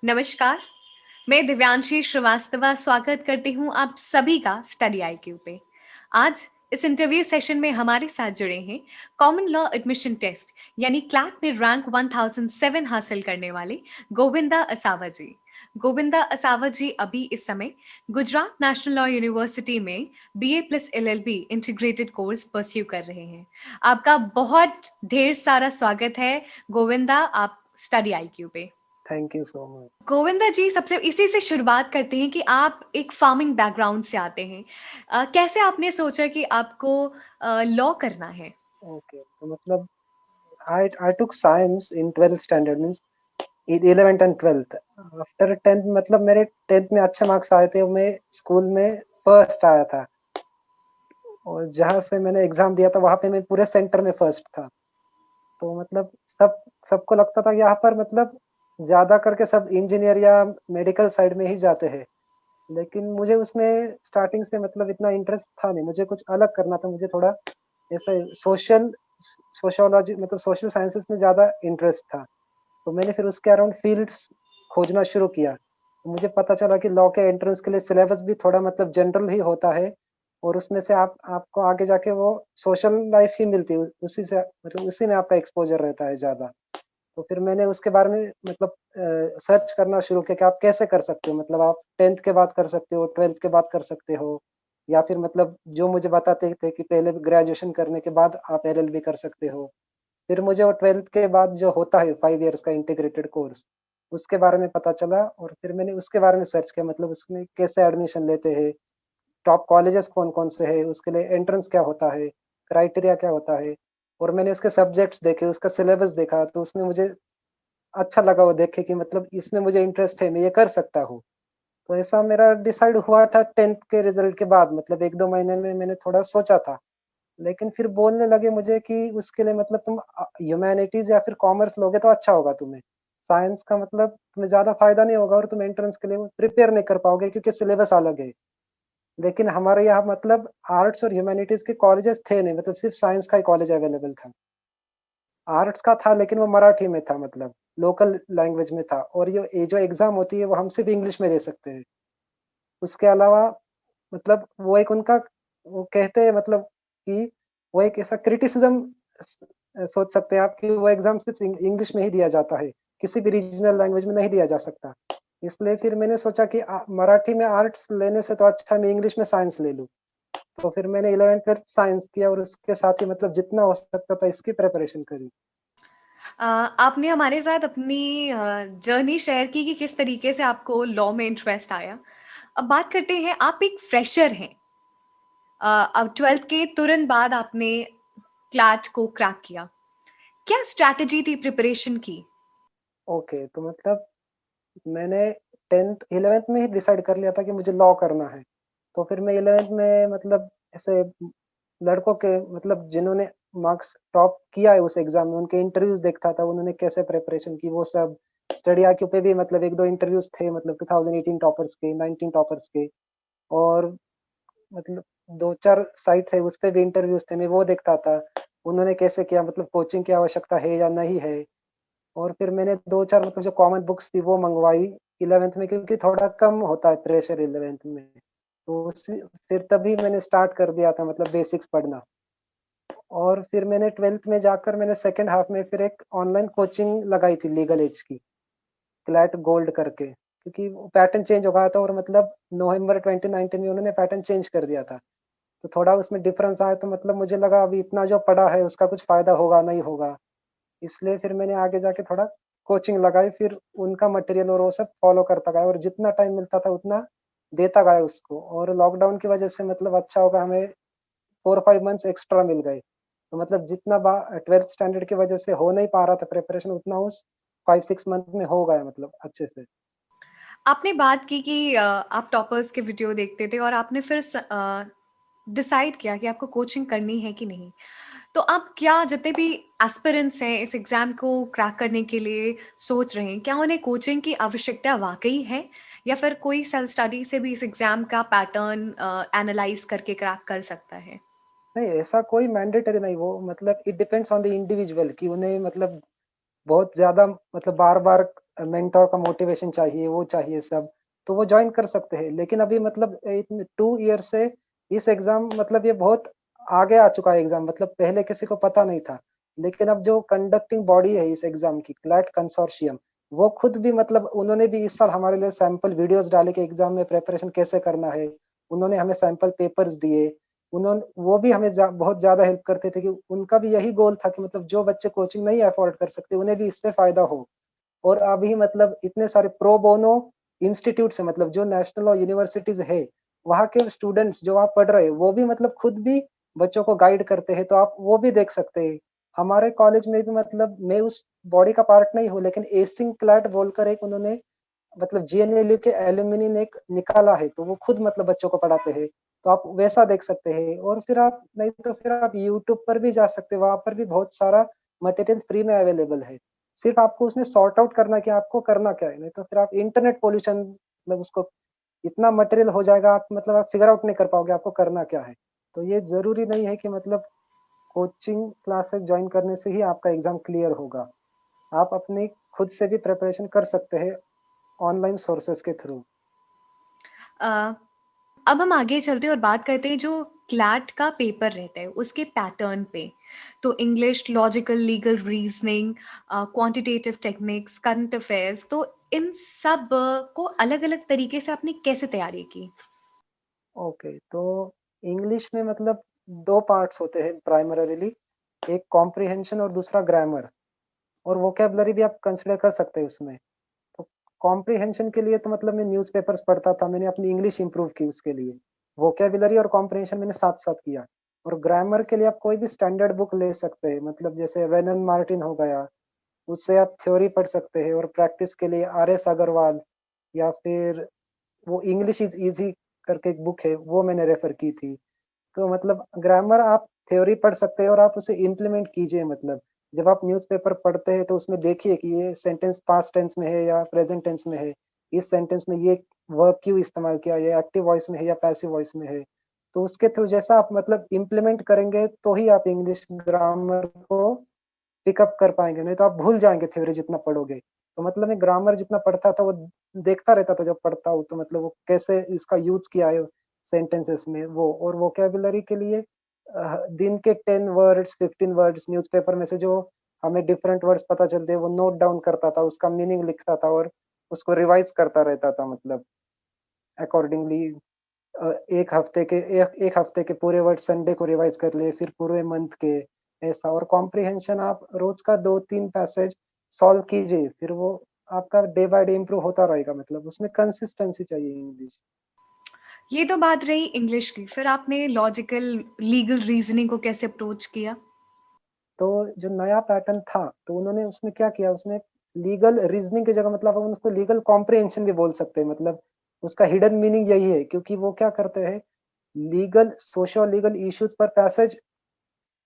नमस्कार, मैं दिव्यांशी श्रीवास्तवा स्वागत करती हूँ आप सभी का स्टडी आईक्यू पे। आज इस इंटरव्यू सेशन में हमारे साथ जुड़े हैं कॉमन लॉ एडमिशन टेस्ट यानी क्लैट में रैंक 1007 हासिल करने वाले गोविंदा असावा जी। गोविंदा असावा जी अभी इस समय गुजरात नेशनल लॉ यूनिवर्सिटी में BA plus LLB integrated course pursue कर रहे हैं। आपका बहुत ढेर सारा स्वागत है गोविंदा, आप स्टडी आईक्यू पे। Thank you so much. Govinda ji, सबसे इसी से शुरुआत करते हैं कि आप एक फार्मिंग बैकग्राउंड से आते हैं। कैसे आपने सोचा कि आपको लॉ करना है? ओके, तो मतलब आई टूक science in 12th standard means 11th and 12th। After 10th मतलब मेरे 10th में अच्छे मार्क्स आए थे, मैं स्कूल में फर्स्ट आया था और जहाँ से मैंने एग्ज़ाम दिया था वहाँ पे मैं पूरे सेंटर में फर्स्ट था। तो मतलब सबको लगता था यहाँ पर मतलब ज़्यादा करके सब इंजीनियर या मेडिकल साइड में ही जाते हैं। लेकिन मुझे उसमें स्टार्टिंग से मतलब इतना इंटरेस्ट था नहीं, मुझे कुछ अलग करना था, मुझे थोड़ा ऐसा सोशियोलॉजी मतलब सोशल साइंसेस में ज़्यादा इंटरेस्ट था। तो मैंने फिर उसके अराउंड फ़ील्ड्स खोजना शुरू किया। तो मुझे पता चला कि लॉ के एंट्रेंस के लिए सिलेबस भी थोड़ा मतलब जनरल ही होता है और उसमें से आपको आगे जाके वो सोशल लाइफ़ ही मिलती है, उसी से मतलब उसी में आपका एक्सपोज़र रहता है ज़्यादा। तो फिर मैंने उसके बारे में मतलब सर्च करना शुरू किया कि आप कैसे कर सकते हो, मतलब आप 10th के बाद कर सकते हो, 12th के बाद कर सकते हो या फिर मतलब जो मुझे बताते थे कि पहले ग्रेजुएशन करने के बाद आप एलएलबी कर सकते हो। फिर मुझे वो 12th के बाद जो होता है 5 इयर्स का इंटीग्रेटेड कोर्स, उसके बारे में पता चला और फिर मैंने उसके बारे में सर्च किया, मतलब उसमें कैसे एडमिशन लेते हैं, टॉप कॉलेजेस कौन-कौन से हैं, उसके लिए एंट्रेंस क्या होता है, क्राइटेरिया क्या होता है और मैंने उसके सब्जेक्ट्स देखे, उसका सिलेबस देखा, तो उसमें मुझे अच्छा लगा वो देख के कि मतलब इसमें मुझे इंटरेस्ट है, मैं ये कर सकता हूँ। तो ऐसा मेरा डिसाइड हुआ था 10th के रिज़ल्ट के बाद, मतलब 1-2 महीने में मैंने थोड़ा सोचा था। लेकिन फिर बोलने लगे मुझे कि उसके लिए मतलब तुम ह्यूमैनिटीज़ या फिर कॉमर्स लोगे तो अच्छा होगा तुम्हें। साइंस का मतलब तुम्हें ज़्यादा फ़ायदा नहीं होगा और तुम एंट्रेंस के लिए प्रिपेयर नहीं कर पाओगे क्योंकि सिलेबस अलग है। लेकिन हमारे यहाँ मतलब आर्ट्स और ह्यूमैनिटीज़ के कॉलेजेस थे नहीं, मतलब सिर्फ़ साइंस का ही कॉलेज अवेलेबल था। आर्ट्स का था लेकिन वो मराठी में था, मतलब लोकल लैंग्वेज में था और ये जो एग्ज़ाम होती है वो हम सिर्फ़ इंग्लिश में दे सकते हैं। उसके अलावा मतलब वो एक उनका वो कहते हैं मतलब कि वो एक ऐसा क्रिटिसिज़्म सोच सकते हैं आप कि वो एग्ज़ाम सिर्फ़ इंग्लिश में ही दिया जाता है, किसी भी रीजनल लैंग्वेज में नहीं दिया जा सकता। इसलिए फिर मैंने सोचा कि मराठी में आर्ट्स लेने से तो अच्छा मैं इंग्लिश में साइंस ले लूँ। तो फिर मैंने 11th-12th साइंस किया और उसके साथ ही मतलब जितना हो सकता था इसकी प्रिपरेशन करी। आपने हमारे साथ अपनी जर्नी शेयर की कि किस तरीके से आपको लॉ में इंटरेस्ट आया। अब बात करते हैं, आप एक फ्रेशर हैं। अब 12th के तुरंत बाद आपने क्लैट को क्रैक किया। क्या स्ट्रैटेजी थी प्रिपरेशन की? ओके, तो मतलब मैंने 10th 11th में ही डिसाइड कर लिया था कि मुझे लॉ करना है। तो फिर मैं 11th में मतलब ऐसे लड़कों के मतलब जिन्होंने मार्क्स टॉप किया है उस एग्ज़ाम में, उनके इंटरव्यूज़ देखता था, उन्होंने कैसे प्रिपरेशन की वो सब। स्टडी आईक्यू पे भी मतलब 1-2 इंटरव्यूज़ थे, मतलब 2018 टॉपर्स के, 19 टॉपर्स के और मतलब 2-4 साइट है, उस पे भी इंटरव्यूज़ थे, मैं वो देखता था। उन्होंने कैसे किया, मतलब कोचिंग की आवश्यकता है या नहीं है। और फिर मैंने 2-4 मतलब जो कॉमन बुक्स थी वो मँगवाई 11th में, क्योंकि थोड़ा कम होता है प्रेशर 11th में। तो उसी फिर तभी मैंने स्टार्ट कर दिया था मतलब बेसिक्स पढ़ना। और फिर मैंने 12th में जाकर मैंने सेकंड हाफ में फिर एक ऑनलाइन कोचिंग लगाई थी लीगल एज की, क्लैट गोल्ड करके। क्योंकि वो पैटर्न चेंज हो गया था और मतलब नवंबर 2019 में उन्होंने पैटर्न चेंज कर दिया था। तो थोड़ा उसमें डिफरेंस आया तो मतलब मुझे लगा अभी इतना जो पढ़ा है उसका कुछ फ़ायदा होगा, नहीं होगा। इसलिए फिर मैंने आगे जाके थोड़ा कोचिंग लगाई, फिर उनका मटेरियल और वो सब फ़ॉलो करता गया और जितना टाइम मिलता था उतना देता गया उसको। और लॉकडाउन की वज़ह से मतलब अच्छा होगा, हमें 4-5 मंथ्स एक्स्ट्रा मिल गए। तो मतलब जितना 12th स्टैंडर्ड की वज़ह से हो नहीं पा रहा था प्रिपरेशन, उतना उस 5-6 मंथ में हो गया मतलब अच्छे से। आपने बात की कि आप टॉपर्स के वीडियो देखते थे और आपने फिर डिसाइड किया कि आपको कोचिंग करनी है कि नहीं। तो आप क्या जितने भी एस्पिरेंट्स हैं इस एग्ज़ाम को क्रैक करने के लिए सोच रहे हैं, क्या उन्हें कोचिंग की आवश्यकता वाक़ई है? या फिर कोई सेल्फ स्टडी से भी इस एग्ज़ाम का पैटर्न एनालाइज़ करके क्रैक कर सकता है? नहीं, ऐसा कोई मैंडेटरी नहीं, वो मतलब it depends on the individual कि उन्हें मतलब बहुत ज़्यादा मतलब बार-बार मेंटर का मोटिवेशन चाहिए, वो चाहिए सब, तो वो जॉइन कर सकते हैं। लेकिन अभी मतलब 2 ईयर से इस एग्ज़ाम मतलब ये बहुत आगे आ चुका है एग्ज़ाम, मतलब पहले किसी को पता नहीं था। लेकिन अब जो कंडक्टिंग बॉडी है इस एग्ज़ाम की, क्लैट कंसोर्शियम, वो खुद भी मतलब उन्होंने भी इस साल हमारे लिए सैंपल वीडियोज़ डाले कि एग्ज़ाम में प्रिपरेशन कैसे करना है। उन्होंने हमें सैंपल पेपर्स दिए। वो भी हमें बहुत ज़्यादा हेल्प करते थे कि उनका भी यही गोल था कि मतलब जो बच्चे कोचिंग नहीं अफ़ोर्ड कर सकते, उन्हें भी इससे फ़ायदा हो। और अभी मतलब इतने सारे प्रो बोनो इंस्टीट्यूट्स हैं, मतलब जो नेशनल और यूनिवर्सिटीज़ है, वहाँ के स्टूडेंट्स जो वहाँ पढ़ रहे हैं, वो भी मतलब खुद भी बच्चों को गाइड करते हैं, तो आप वो भी देख सकते हैं। हमारे कॉलेज में भी मतलब मैं उस बॉडी का पार्ट नहीं हूँ, लेकिन एसिंक्लैट बोलकर एक उन्होंने मतलब जेएनएलयू के एलुमनी ने एक निकाला है, तो वो खुद मतलब बच्चों को पढ़ाते हैं। तो आप वैसा देख सकते हैं और फिर आप नहीं तो फिर आप यूट्यूब पर भी जा सकते हैं, वहाँ पर भी बहुत सारा मटेरियल फ्री में अवेलेबल है। सिर्फ़ आपको उसमें सॉर्ट आउट करना है कि आपको करना क्या है, नहीं तो फिर आप इंटरनेट पॉल्यूशन मतलब उसको इतना मटेरियल हो जाएगा, आप मतलब आप फिगर आउट नहीं कर पाओगे आपको करना क्या है। तो ये ज़रूरी नहीं है कि मतलब कोचिंग क्लासेस जॉइन करने से ही आपका एग्ज़ाम क्लियर होगा। आप अपनी खुद से भी प्रिपरेशन कर सकते हैं ऑनलाइन सोर्सेज़ के थ्रू। अ, अब हम आगे चलते हैं और बात करते हैं जो क्लैट का पेपर रहता है उसके पैटर्न पे। तो English, logical, legal reasoning, quantitative techniques, current affairs, तो इन सब को अलग-अलग तरीके से आपने कैसे तैयारी की? ओके, तो इंग्लिश में मतलब 2 पार्ट्स होते हैं प्राइमरीली, एक कॉम्प्रिहेंशन और दूसरा ग्रामर और वोकैब्युलरी भी आप कंसीडर कर सकते हैं उसमें। तो कॉम्प्रिहेंशन के लिए तो मतलब मैं न्यूज़पेपर्स पढ़ता था, मैंने अपनी इंग्लिश इम्प्रूव की उसके लिए। वोकैब्युलरी और कॉम्प्रिहेंशन मैंने साथ-साथ किया और ग्रामर के लिए आप कोई भी स्टैंडर्ड बुक ले सकते हैं, मतलब जैसे वेनन मार्टिन हो गया, उससे आप थ्योरी पढ़ सकते हैं और प्रैक्टिस के लिए आर.एस. अग्रवाल या फिर वो इंग्लिश इज़ ईज़ी करके एक बुक है, वो मैंने रेफ़र की थी। तो मतलब ग्रामर आप थ्योरी पढ़ सकते हैं और आप उसे इम्प्लीमेंट कीजिए मतलब। जब आप न्यूज़पेपर पढ़ते हैं तो उसमें देखिए कि ये सेंटेंस पास्ट टेंस में है या प्रेज़ेंट टेंस में है। इस सेंटेंस में ये वर्ब क्यों इस्तेमाल किया, ये एक्टिव वॉइस में है या पैसिव वॉइस में है। तो उसके थ्रू जैसा आप मतलब इम्प्लीमेंट करेंगे तो ही आप इंग्लिश ग्रामर को पिकअप कर पाएँगे, नहीं तो आप भूल जाएँगे थ्योरी जितना पढ़ोगे। तो मतलब मैं ग्रामर जितना पढ़ता था वो देखता रहता था जब पढ़ता हूँ तो मतलब वो कैसे इसका यूज़ किया है सेंटेंसेस में वो और वोकैब्युलरी के लिए दिन के 10 वर्ड्स, 15 वर्ड्स न्यूज़पेपर में से जो हमें डिफरेंट वर्ड्स पता चलते हैं वो नोट डाउन करता था, उसका मीनिंग लिखता था और उसको रिवाइज़ करता रहता था मतलब अकॉर्डिंगली 1 हफ्ते के 1 हफ्ते के पूरे वर्ड संडे को रिवाइज़ कर लिए, फिर पूरे मंथ के, ऐसा और कॉम्प्रिहेंशन आप रोज़ का 2-3 पैसेज सॉल्व कीजिए, फिर वो आपका डे बाय डे इम्प्रूव होता रहेगा मतलब उसमें कंसिस्टेंसी चाहिए इंग्लिश। ये तो बात रही इंग्लिश की, फिर आपने लॉजिकल, लीगल रीजनिंग को कैसे अप्रोच किया? तो जो नया पैटर्न था, तो उन्होंने उसमें क्या किया, उसमें लीगल रीज़निंग की जगह मतलब हम उसको लीगल कॉम्प्रिहेंशन भी बोल सकते हैं, मतलब उसका हिडन मीनिंग यही है क्योंकि वो क्या करते हैं, लीगल सोशियो लीगल इश्यूज़ पर पैसेज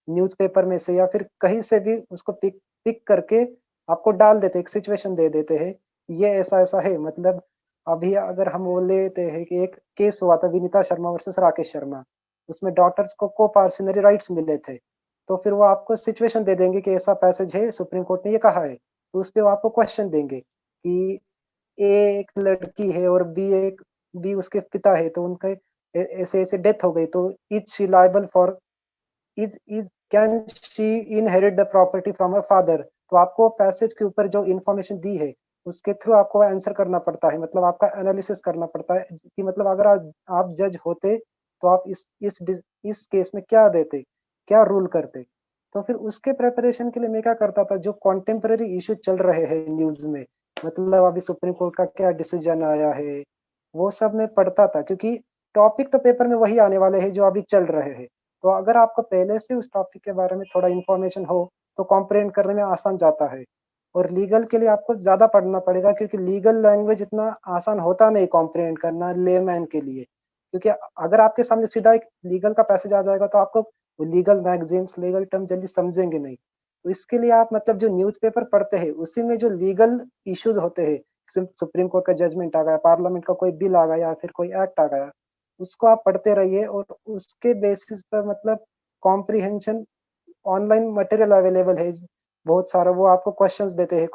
न्यूज़पेपर में से या फिर कहीं से भी उसको पिक पिक करके आपको डाल देते हैं, एक सिचुएशन दे देते हैं, ये ऐसा-ऐसा है। मतलब अभी अगर हम वो लेते हैं कि एक केस हुआ था विनीता शर्मा वर्सेस राकेश शर्मा, उसमें डॉटर्स को को-पार्सनरी राइट्स मिले थे। तो फिर वो आपको सिचुएशन दे देंगे कि ऐसा पैसेज है, सुप्रीम कोर्ट ने ये कहा है। तो उसपे वो आपको क्वेश्चन देंगे कि ए एक लड़की है और बी उसके पिता है, तो उनके ऐसे-ऐसे डेथ हो गई, तो is she liable for is can she inherit the property from her father? तो आपको पैसेज के ऊपर जो इन्फॉर्मेशन दी है, उसके थ्रू आपको आंसर करना पड़ता है। मतलब आपका एनालिसिस करना पड़ता है कि मतलब अगर आप जज होते, तो आप इस केस में क्या देते? क्या रूल करते? तो फिर उसके प्रिपरेशन के लिए मैं क्या करता था, जो कंटेम्परेरी इश्यू चल रहे हैं न्यूज़ में, मतलब अभी सुप्रीम कोर्ट का क्या डिसीजन आया है, वो सब मैं पढ़ता था क्योंकि टॉपिक तो पेपर में वही आने वाले हैं जो अभी चल रहे हैं। तो अगर आपको पहले से उस टॉपिक के बारे में थोड़ा इन्फॉर्मेशन हो, तो कॉम्प्रिहेंड करने में आसान जाता है। और लीगल के लिए आपको ज़्यादा पढ़ना पड़ेगा क्योंकि लीगल लैंग्वेज इतना आसान होता नहीं कॉम्प्रिहेंड करना लेमैन के लिए। क्योंकि अगर आपके सामने सीधा एक लीगल का पैसेज आ जाएगा तो आपको वो लीगल मैगज़ीन्स, लीगल टर्म जल्दी समझेंगे नहीं। तो इसके लिए आप मतलब जो न्यूज़पेपर पढ़ते हैं, उसी में जो लीगल इश्यूज़ होते हैं, सुप्रीम कोर्ट का जजमेंट आ गया, पार्लियामेंट का कोई बिल आ गया या फिर कोई एक्ट आ गया, उसको आप पढ़ते रहिए और उसके बेसिस पर मतलब कॉम्प्रिहेंशन ऑनलाइन मटेरियल अवेलेबल है। बहुत सारा वो आपको क्वेश्चंस देते हैं,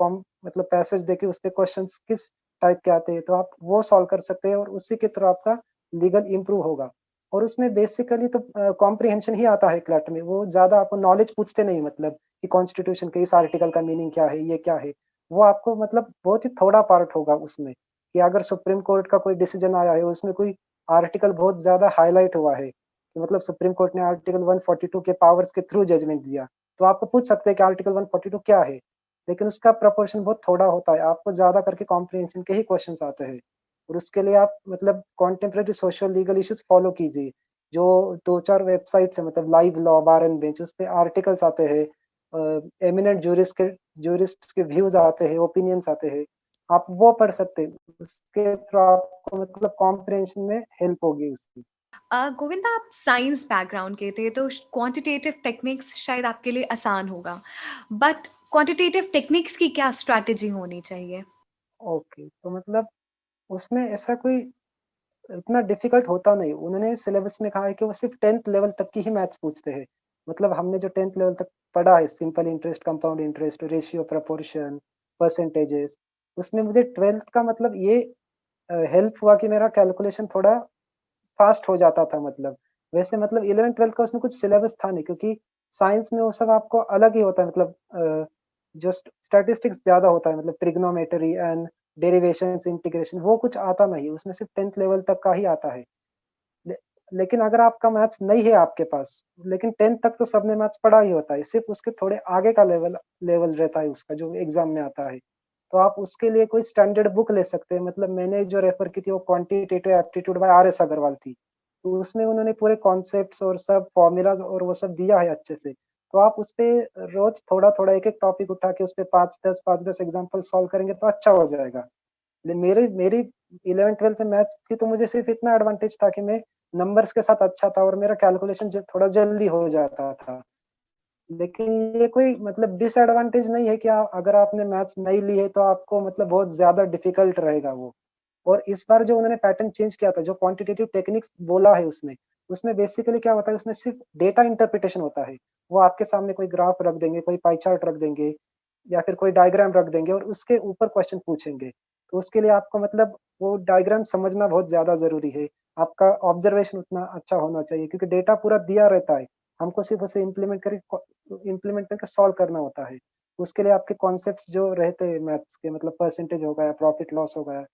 मतलब पैसेज देके उस पे क्वेश्चंस किस टाइप के आते हैं, तो आप वो सॉल्व कर सकते हैं और उसी के थ्रू आपका लीगल इम्प्रूव होगा। और उसमें बेसिकली तो कॉम्प्रिहेंशन ही आता है क्लैट में, वो ज़्यादा आपको नॉलेज पूछते नहीं, मतलब कि कॉन्स्टिट्यूशन के इस आर्टिकल का मीनिंग क्या है, ये क्या है? वो आपको मतलब बहुत ही थोड़ा पार्ट होगा उसमें, कि अगर सुप्रीम कोर्ट का कोई डिसीजन आया है, उसमें कोई आर्टिकल बहुत ज़्यादा हाइलाइट हुआ है, कि मतलब सुप्रीम कोर्ट ने आर्टिकल 142 के पावर्स के थ्रू जजमेंट दिया, तो आपको पूछ सकते हैं कि आर्टिकल 142 क्या है? लेकिन उसका प्रोपोर्शन बहुत थोड़ा होता है, आपको ज़्यादा करके कॉम्प्रिहेंशन के ही क्वेश्चन्स आते हैं। और उसके लिए आप मतलब contemporary social legal issues follow कीजिए। जो 2-4 वेबसाइट्स हैं, मतलब live law, bar and bench, उसपे आर्टिकल्स आते हैं, एमिनेंट ज्यूरिस्ट्स के व्यूज़ आते हैं, ओपिनियंस आते हैं। आप वो पढ़ सकते हैं। उसके थ्रू आपको मतलब कॉम्प्रिहेंशन में हेल्प होगी उसकी। गोविंदा, आप साइंस बैकग्राउंड के थे तो क्वांटिटेटिव टेक्निक्स शायद आपके लिए आसान होगा, बट क्वांटिटेटिव टेक्निक्स की क्या स्ट्रैटेजी होनी चाहिए? ओके, तो मतलब उसमें ऐसा कोई इतना डिफ़िकल्ट होता नहीं। उन्होंने सिलेबस में कहा है कि वो सिर्फ़ 10th लेवल तक की ही मैथ्स पूछते हैं। मतलब हमने जो 10th लेवल तक पढ़ा है, simple interest, compound interest, ratio, proportion, percentages, उसमें मुझे 12th का मतलब ये हेल्प हुआ कि मेरा कैलकुलेशन थोड़ा फ़ास्ट हो जाता था मतलब। वैसे मतलब 11th-12th का उसमें कुछ सिलेबस था नहीं, क्योंकि साइंस में वो सब आपको अलग ही होता है, मतलब जो स्टैटिस्टिक्स ज़्यादा होता है, मतलब ट्रिग्नोमेट्री एंड डेरिवेशंस, इंटीग्रेशन, वो कुछ आता नहीं है, उसमें सिर्फ़ 10th लेवल तक का ही आता है। ले लेकिन अगर आपका मैथ्स नहीं है आपके पास, लेकिन 10th तक तो सबने मैथ्स पढ़ा ही होता है, सिर्फ़ उसके थोड़े आगे का लेवल लेवल रहता है उसका, जो एग्ज़ाम में आता है। तो आप उसके लिए कोई स्टैंडर्ड बुक ले सकते हैं, मतलब मैंने जो रेफ़र की थी वो quantitative aptitude by R S. Agarwal थी। तो उसमें उन्होंने पूरे कॉन्सेप्ट्स और सब फ़ॉर्मूलाज़ और वो सब दिया है अच्छे से। तो आप उसपे रोज़ थोड़ा-थोड़ा एक-एक टॉपिक उठा के उसपे 5-10 एग्ज़ाम्पल सॉल्व करेंगे तो अच्छा हो जाएगा। ले मेरे मेरी 11th-12th में मैथ्स थी, तो मुझे सिर्फ़ इतना एडवांटेज था कि मैं नंबर्स के साथ अच्छा था और मेरा कैलकुलेशन थोड़ा जल्दी हो जाता था। लेकिन ये कोई मतलब डिसएडवांटेज नहीं है कि अगर आपने मैथ्स नहीं ली है तो आपको मतलब बहुत ज़्यादा डिफ़िकल्ट रहेगा वो। और इस बार जो उन्होंने पैटर्न चेंज किया था, जो क्वांटिटेटिव टेक्निक्स बोला है उसमें, उसमें बेसिकली क्या होता है, उसमें सिर्फ़ डेटा इंटरप्रिटेशन होता है। वो आपके सामने कोई ग्राफ रख देंगे, कोई पाई चार्ट रख देंगे या फिर कोई डायग्राम रख देंगे और उसके ऊपर क्वेश्चन पूछेंगे। तो उसके लिए आपको मतलब वो डायग्राम समझना बहुत ज़्यादा ज़रूरी है। आपका ऑब्ज़र्वेशन उतना अच्छा होना चाहिए, क्योंकि डेटा पूरा दिया रहता है। हमको सिर्फ़ उसे इम्प्लीमेंट करके सॉल्व करना होता है। उसके लिए आपके कॉन्सेप्ट्स जो रहते हैं मैथ्स के, मतलब परसेंटेज हो गया, प्रॉफिट लॉस हो गया,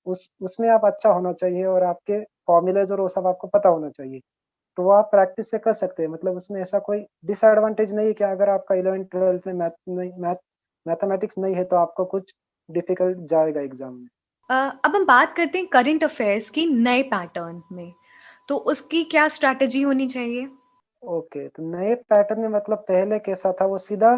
उसमें आप अच्छा होना चाहिए और आपके फ़ॉर्मूलाज़ और वो सब आपको पता होना चाहिए। तो वो आप प्रैक्टिस से कर सकते हैं, मतलब उसमें ऐसा कोई डिसएडवांटेज नहीं है कि अगर आपका 11th-12th में मैथमेटिक्स नहीं है तो आपको कुछ डिफ़िकल्ट जाएगा एग्ज़ाम में। अब हम बात करते हैं करंट अफेयर्स की नए पैटर्न में, तो उसकी क्या स्ट्रैटेजी होनी चाहिए? ओके, तो नए पैटर्न में मतलब पहले कैसा था, वो सीधा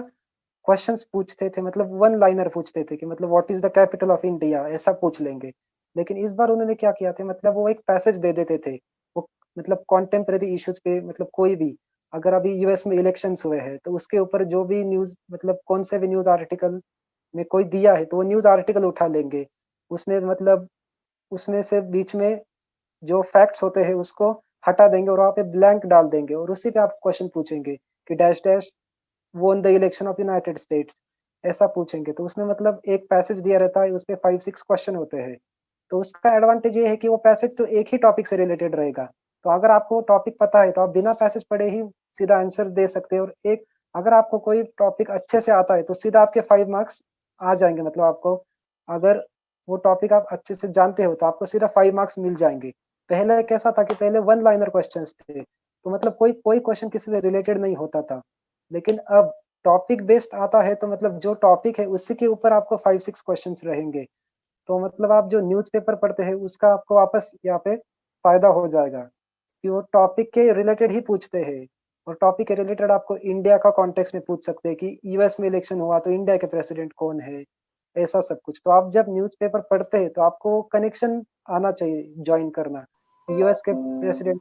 क्वेश्चंस पूछते थे, मतलब वन लाइनर पूछते थे कि मतलब what is the capital of India, ऐसा पूछ लेंगे। लेकिन इस बार उन्होंने क्या किया था, मतलब वो एक पैसेज दे देते थे। वो मतलब कॉन्टेम्परेरी इश्यूज़ पे, मतलब कोई भी, अगर अभी यूएस में इलेक्शंस हुए हैं, तो उसके ऊपर जो भी न्यूज़, मतलब कौन से भी न्यूज़ आर्टिकल में कोई दिया है, तो वो न्यूज़ आर्टिकल उठा लेंगे। उसमें मतलब उसमें से बीच में जो फैक्ट्स होते हैं उसको हटा देंगे और वहाँ पे ब्लैंक डाल देंगे और उसी पे आप क्वेश्चन पूछेंगे कि dash dash won the election of United states, ऐसा पूछेंगे। तो उसमें मतलब एक पैसेज दिया रहता है, उसपे 5-6 क्वेश्चन होते हैं। तो उसका एडवांटेज ये है कि वो पैसेज तो एक ही टॉपिक से रिलेटेड रहेगा। तो अगर आपको टॉपिक पता है तो आप बिना पैसेज पढ़े ही सीधा आंसर दे सकते हैं, और एक अगर आपको कोई टॉपिक अच्छे से आता है तो सीधा आपके 5 मार्क्स आ जाएँगे। मतलब आपको अगर वो टॉपिक आप अच्छे से जानते हो तो आपको सीधा 5 मार्क्स मिल जाएँगे। पहले कैसा था कि पहले वन लाइनर क्वेश्चन्स थे, तो मतलब कोई कोई क्वेश्चन किसी से रिलेटेड नहीं होता था। लेकिन अब टॉपिक बेस्ड आता है, तो मतलब जो टॉपिक है उसी के ऊपर आपको 5-6 क्वेश्चन्स रहेंगे। तो मतलब आप जो न्यूज़पेपर पढ़ते हैं उसका आपको वापस यहाँ पे फ़ायदा हो जाएगा, कि वो टॉपिक के रिलेटेड ही पूछते हैं। और टॉपिक के रिलेटेड आपको इंडिया का कॉन्टेक्स्ट में पूछ सकते हैं कि यूएस में इलेक्शन हुआ तो इंडिया के प्रेसिडेंट कौन है? ऐसा सब कुछ। तो आप जब न्यूज़पेपर पढ़ते हैं तो आपको कनेक्शन आना चाहिए जॉइन करना। यूएस के प्रेसिडेंट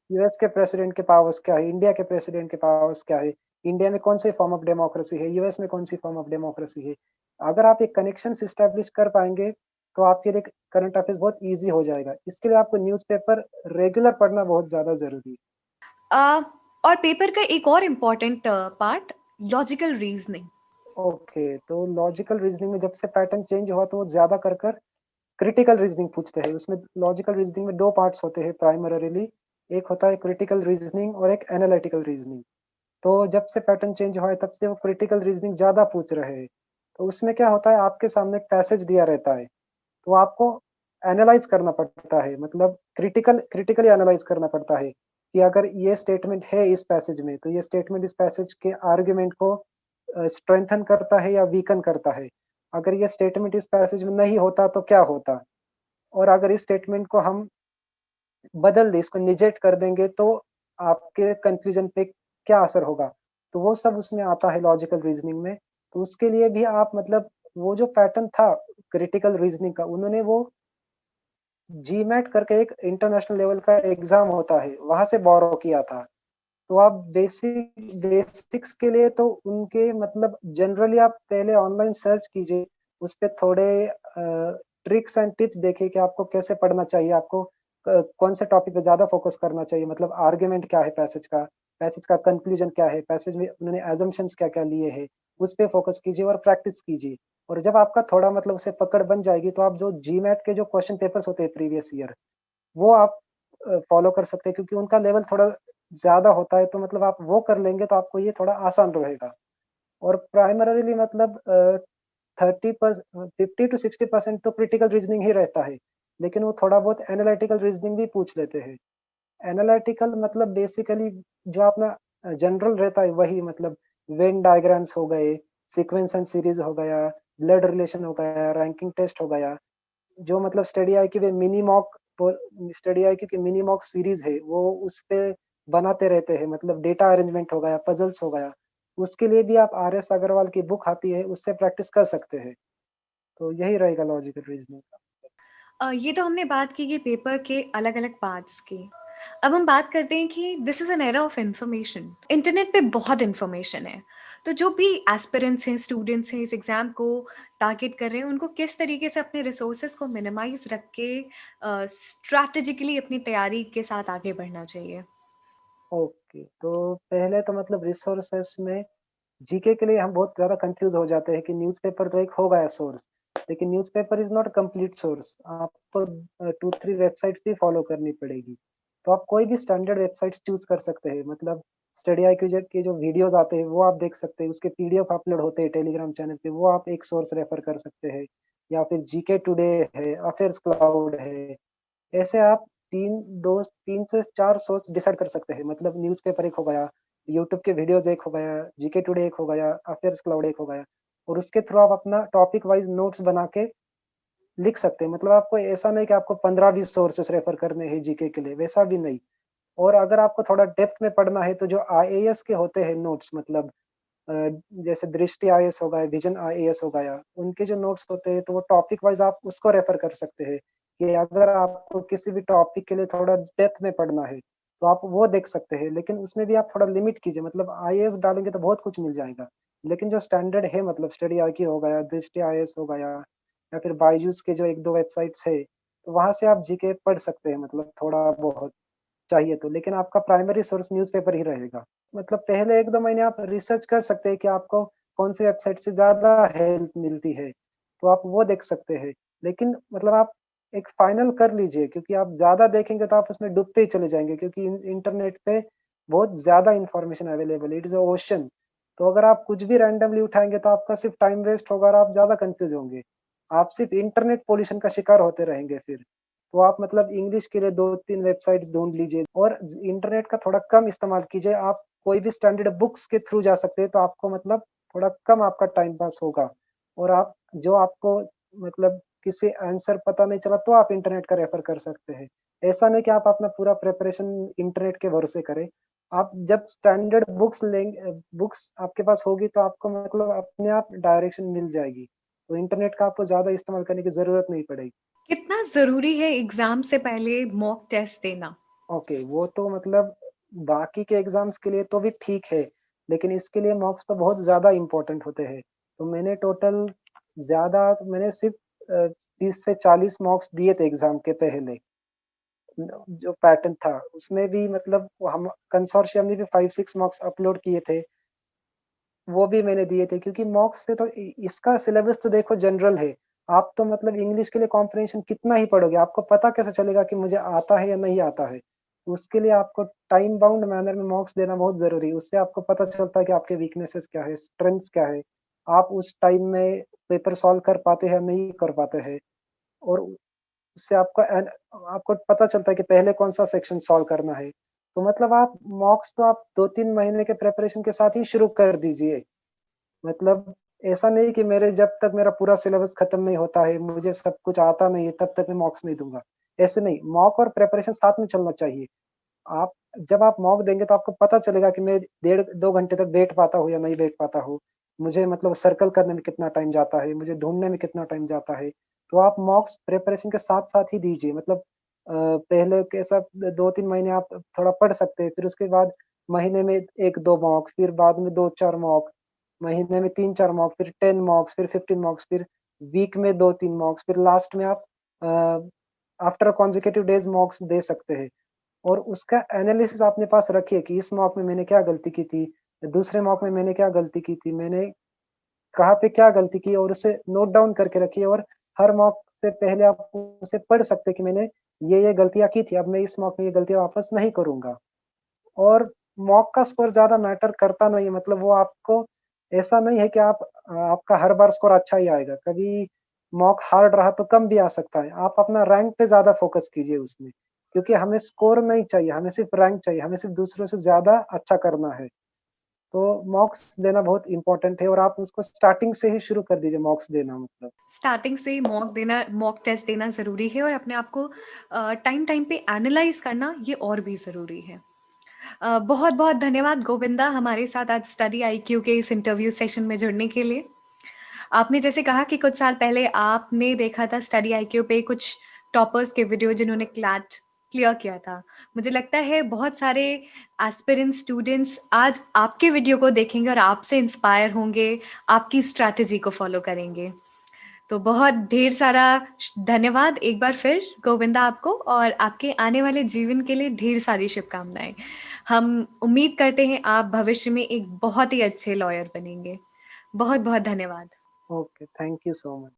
यूएस के प्रेसिडेंट के पावर्स क्या है? इंडिया के प्रेसिडेंट के पावर्स क्या है? इंडिया में कौन-सी फॉर्म ऑफ डेमोक्रेसी है? यूएस में कौन-सी फॉर्म ऑफ डेमोक्रेसी है? अगर आप एक कनेक्शंस एस्टेब्लिश कर पाएँगे, तो आपके लिए करंट अफेयर्स बहुत ईज़ी हो जाएगा। इसके लिए आपको न्यूज़पेपर रेगुलर पढ़ना बहुत ज़्यादा ज़रूरी है। अ, और पेपर का एक और important part logical reasoning. Okay, तो लॉजिकल रीजनिंग में जब से पैटर्न चेंज हुआ तो वो ज़्यादा कर कर क्रिटिकल रीजनिंग पूछते हैं। उसमें लॉजिकल रीजनिंग में 2 पार्ट्स होते हैं प्राइमरीली, एक होता है क्रिटिकल रीजनिंग और एक एनालिटिकल रीजनिंग। तो जब से पैटर्न चेंज हुआ है तब से वो क्रिटिकल रीजनिंग ज़्यादा पूछ रहे हैं। तो उसमें क्या होता है, आपके सामने एक पैसेज दिया रहता है, तो आपको एनालाइज़ करना पड़ता है, मतलब क्रिटिकली एनालाइज़ करना पड़ता है कि अगर ये स्टेटमेंट है इस पैसेज में, तो ये स्टेटमेंट इस पैसेज के आर्गुमेंट को स्ट्रेंथन करता है या वीकन करता है। अगर ये स्टेटमेंट इस पैसेज में नहीं होता तो क्या होता? और अगर इस स्टेटमेंट को हम बदल दें, इसको निजेट कर देंगे तो आपके कन्क्लूज़न पे क्या असर होगा? तो वो सब उसमें आता है लॉजिकल रीज़निंग में। तो उसके लिए भी आप मतलब वो जो पैटर्न था क्रिटिकल रीज़निंग का, उन्होंने वो जीमैट करके एक इंटरनेशनल लेवल का एग्ज़ाम होता है, वहाँ से बोरो किया था। तो आप बेसिक्स के लिए तो उनके मतलब जनरली आप पहले ऑनलाइन सर्च कीजिए, उसपे थोड़े ट्रिक्स एंड टिप्स देखिए कि आपको कैसे पढ़ना चाहिए, आपको कौन से टॉपिक पे ज़्यादा फ़ोकस करना चाहिए, मतलब आर्गुमेंट क्या है पैसेज का कंक्लूजन क्या है, पैसेज में उन्होंने असम्पशन्स क्या-क्या लिए हैं, उस पे फ़ोकस कीजिए और प्रैक्टिस कीजिए। और जब आपका थोड़ा मतलब उससे पकड़ बन जाएगी, तो आप जो जीमैट के जो क्वेश्चन पेपर्स होते हैं प्रीवियस ईयर, वो आप फ़ॉलो कर सकते हैं क्योंकि उनका लेवल थोड़ा ज़्यादा होता है, तो मतलब आप वो कर लेंगे तो आपको ये थोड़ा आसान रहेगा। और प्राइमरीली मतलब 50 टू 60% तो क्रिटिकल रीज़निंग ही रहता है, लेकिन वो थोड़ा बहुत एनालिटिकल रीज़निंग भी पूछ लेते हैं। एनालिटिकल मतलब बेसिकली जो अपना जनरल रहता है वही, मतलब वेन डायग्राम्स हो गए, सीक्वेंस एंड सीरीज़ हो गया, ब्लड रिलेशन हो गया, रैंकिंग टेस्ट हो गया। जो मतलब स्टडी आईक्यू पे मिनी मॉक प स्टडी आईक्यू की मिनी मॉक सीरीज़ है, वो उसपे बनाते रहते हैं, मतलब डेटा अरेंजमेंट हो गया, पज़ल्स हो गया। उसके लिए भी आप आर एस अग्रवाल की बुक आती है, उससे प्रैक्टिस कर सकते हैं। तो यही रहेगा लॉजिकल रीज़निंग का। ये तो हमने बात की कि पेपर के अलग-अलग पार्ट्स की। अब हम बात करते हैं कि this is an era of information. Internet पे बहुत इन्फॉर्मेशन है। तो जो भी एस्पिरेंट्स हैं, स्टूडेंट्स हैं, इस एग्ज़ाम को टारगेट कर रहे हैं, उनको किस तरीके से अपने रिसोर्सेज़ को मिनिमाइज़ रख के स्ट्रैटेजिकली अपनी तैयारी के साथ आगे बढ़ना चाहिए? ओके, तो पहले तो मतलब रिसोर्सेज़ में जीके के लिए हम बहुत ज़्यादा कन्फ्यूज़ हो जाते हैं कि न्यूज़पेपर तो एक हो गया सोर्स, लेकिन newspaper is not complete source. आपको 2-3 वेबसाइट्स भी फ़ॉलो करनी पड़ेगी। तो आप कोई भी स्टैंडर्ड वेबसाइट्स चूज़ कर सकते हैं, मतलब स्टडी आई क्यू के जो वीडियोज़ आते हैं, वो आप देख सकते हैं, उसके पीडीएफ अपलोड होते हैं टेलीग्राम चैनल पे, वो आप एक सोर्स रेफ़र कर सकते हैं। या फिर जीके टुडे है, अफेयर्स क्लाउड है। ऐसे आप 3 से 4 सोर्स डिसाइड कर सकते हैं, मतलब न्यूज़पेपर एक हो गया, यूट्यूब के वीडियोज़ एक हो गया, जीके टुडे एक हो गया, अफेयर्स क्लाउड एक हो गया और उसके थ्रू आप अपना टॉपिक वाइज़ नोट्स बना के लिख सकते हैं। मतलब आपको ऐसा नहीं कि आपको 15-20 सोर्सेस रेफर करने हैं जीके के लिए, वैसा भी नहीं। और अगर आपको थोड़ा डेप्थ में पढ़ना है तो जो आईएएस के होते हैं नोट्स, मतलब अ, जैसे दृष्टि आईएएस हो गया, विजन आईएएस हो गया, उनके जो नोट्स होते हैं तो वो टॉपिक वाइज़ आप उसको रेफर कर सकते हैं, कि अगर आपको किसी भी टॉपिक के लिए थोड़ा डेप्थ में पढ़ना है, तो आप वो देख सकते हैं। लेकिन उसमें भी आप थोड़ा लिमिट कीजिए, मतलब आईएएस डालेंगे तो बहुत कुछ मिल जाएगा। लेकिन जो स्टैंडर्ड है, मतलब स्टडी आईक्यू हो गया, दृष्टि आईएएस हो गया या फिर बायजूस के जो 1-2 वेबसाइट्स है, तो वहाँ से आप जीके पढ़ सकते हैं, मतलब थोड़ा बहुत चाहिए तो। लेकिन आपका प्राइमरी सोर्स न्यूज़पेपर ही रहेगा। मतलब पहले 1-2 महीने आप रिसर्च कर सकते हैं कि आपको कौन-सी वेबसाइट से ज़्यादा हेल्प मिलती है, तो आप वो देख सकते हैं। लेकिन मतलब आप एक फाइनल कर लीजिए, क्योंकि आप ज़्यादा देखेंगे तो आप उसमें डूबते ही चले जाएँगे, क्योंकि इंटरनेट पे बहुत ज़्यादा इन्फॉर्मेशन अवेलेबल है, इट इज़ अ ओशन। तो अगर आप कुछ भी रैंडमली उठाएँगे तो आपका सिर्फ टाइम वेस्ट होगा और आप ज़्यादा कन्फ्यूज़ होंगे। आप सिर्फ इंटरनेट पॉल्यूशन का शिकार होते रहेंगे फिर। तो आप मतलब इंग्लिश के लिए 2-3 वेबसाइट्स ढूँढ लीजिए और इंटरनेट का थोड़ा कम इस्तेमाल कीजिए। आप कोई भी स्टैंडर्ड बुक्स के थ्रू जा सकते हैं, तो आपको मतलब थोड़ा कम आपका टाइम पास होगा और आप जो आपको मतलब किसी आंसर पता नहीं चला, तो आप इंटरनेट का रेफ़र कर सकते हैं। ऐसा नहीं कि आप अपना पूरा प्रिपरेशन इंटरनेट के भरोसे करें। आप जब स्टैंडर्ड बुक्स आपके पास होगी, तो आपको मतलब अपने आप डायरेक्शन मिल जाएगी। तो इंटरनेट का आपको ज़्यादा इस्तेमाल करने की ज़रूरत नहीं पड़ेगी। कितना ज़रूरी है एग्ज़ाम से पहले मॉक टेस्ट देना? ओके, वो तो मतलब बाकी के एग्ज़ाम्स के लिए तो भी ठीक है, लेकिन इसके लिए मॉक्स तो बहुत ज़्यादा इम्पोर्टेंट होते हैं। तो मैंने टोटल मैंने सिर्फ़ 30 से 40 मॉक्स दिए थे एग्ज़ाम के पहले। जो पैटर्न था, उसमें भी मतलब वो हम कंसोर्शियम ने भी 5-6 मॉक्स अपलोड किए थे। वो भी मैंने दिए थे, क्योंकि मॉक्स से तो इसका सिलेबस तो देखो जनरल है। आप तो मतलब इंग्लिश के लिए कॉम्प्रिहेंशन कितना ही पढ़ोगे, आपको पता कैसे चलेगा कि मुझे आता है या नहीं आता है। उसके लिए आपको टाइम बाउंड मैनर में मॉक्स देना बहुत ज़रूरी है। उससे आपको पता चलता है कि आपके वीकनेसेस क्या है, स्ट्रेंथ्स क्या है। आप उस टाइम में पेपर सॉल्व कर पाते हैं या नहीं कर पाते हैं, और उससे आपको पता चलता है कि पहले कौन-सा सेक्शन सॉल्व करना है। तो मतलब आप मॉक्स तो आप 2-3 महीने के प्रिपरेशन के साथ ही शुरू कर दीजिए। मतलब ऐसा नहीं कि मेरे जब तक मेरा पूरा सिलेबस खत्म नहीं होता है, मुझे सब कुछ आता नहीं है, तब तक मैं मॉक्स नहीं दूँगा। ऐसे नहीं, मॉक और प्रिपरेशन साथ में चलना चाहिए। आप जब आप मॉक देंगे तो आपको पता चलेगा कि मैं डेढ़ 2 घंटे तक बैठ पाता हूँ या नहीं बैठ पाता हूँ। मुझे मतलब सर्कल करने में कितना टाइम जाता है, मुझे ढूँढने में कितना टाइम जाता है। तो आप मॉक्स प्रिपरेशन के साथ-साथ ही दीजिए। मतलब पहले कैसा 2-3 महीने आप थोड़ा पढ़ सकते हैं, फिर उसके बाद महीने में 1-2 मॉक, फिर बाद में 2-4 मॉक, महीने में 3-4 मॉक, फिर 10 मॉक्स, फिर 15 मॉक्स, फिर वीक में 2-3 मॉक्स, फिर लास्ट में आप आफ्टर कॉन्सेक्यूटिव डेज़ मॉक्स दे सकते हैं। और उसका एनालिसिस अपने पास रखिए कि इस मॉक में मैंने क्या गलती की थी, दूसरे मॉक में मैंने क्या गलती की थी, मैंने कहाँ पे क्या गलती की, और उसे नोट डाउन करके रखिए। और हर मॉक से पहले आप उसे पढ़ सकते हैं कि मैंने ये गलतियाँ की थी, अब मैं इस मॉक में ये गलतियाँ वापस नहीं करूँगा। और मॉक का स्कोर ज़्यादा मैटर करता नहीं है, मतलब वो आपको ऐसा नहीं है कि आपका हर बार स्कोर अच्छा ही आएगा। कभी मॉक हार्ड रहा तो कम भी आ सकता है। आप अपना रैंक पे ज़्यादा फ़ोकस कीजिए उसमें, क्योंकि हमें स्कोर नहीं चाहिए, हमें सिर्फ़ रैंक चाहिए, हमें सिर्फ़ दूसरों से ज़्यादा अच्छा करना है। तो मॉक्स देना बहुत इम्पोर्टेंट है, और आप उसको स्टार्टिंग से ही शुरू कर दीजिए मॉक्स देना मतलब। स्टार्टिंग से मॉक देना, मॉक टेस्ट देना ज़रूरी है और अपने आप को टाइम टाइम पे एनालाइज करना ये और भी ज़रूरी है। बहुत बहुत धन्यवाद गोविंदा, हमारे साथ आज स्टडी आईक्यू के इस इंटरव्यू सेशन में जुड़ने के लिए। आपने जैसे कहा कि कुछ साल पहले आपने देखा था स्टडी आईक्यू पे कुछ टॉपर्स के वीडियो जिन्होंने क्लैट क्लियर किया था। मुझे लगता है बहुत सारे एस्पिरेंट स्टूडेंट्स आज आपके वीडियो को देखेंगे और आपसे इंस्पायर होंगे, आपकी स्ट्रैटेजी को फॉलो करेंगे। तो बहुत ढेर सारा धन्यवाद एक बार फिर गोविंदा आपको, और आपके आने वाले जीवन के लिए ढेर सारी शुभकामनाएं। हम उम्मीद करते हैं आप भविष्य में एक बहुत ही अच्छे लॉयर बनेंगे। बहुत बहुत धन्यवाद। Okay, thank you so much.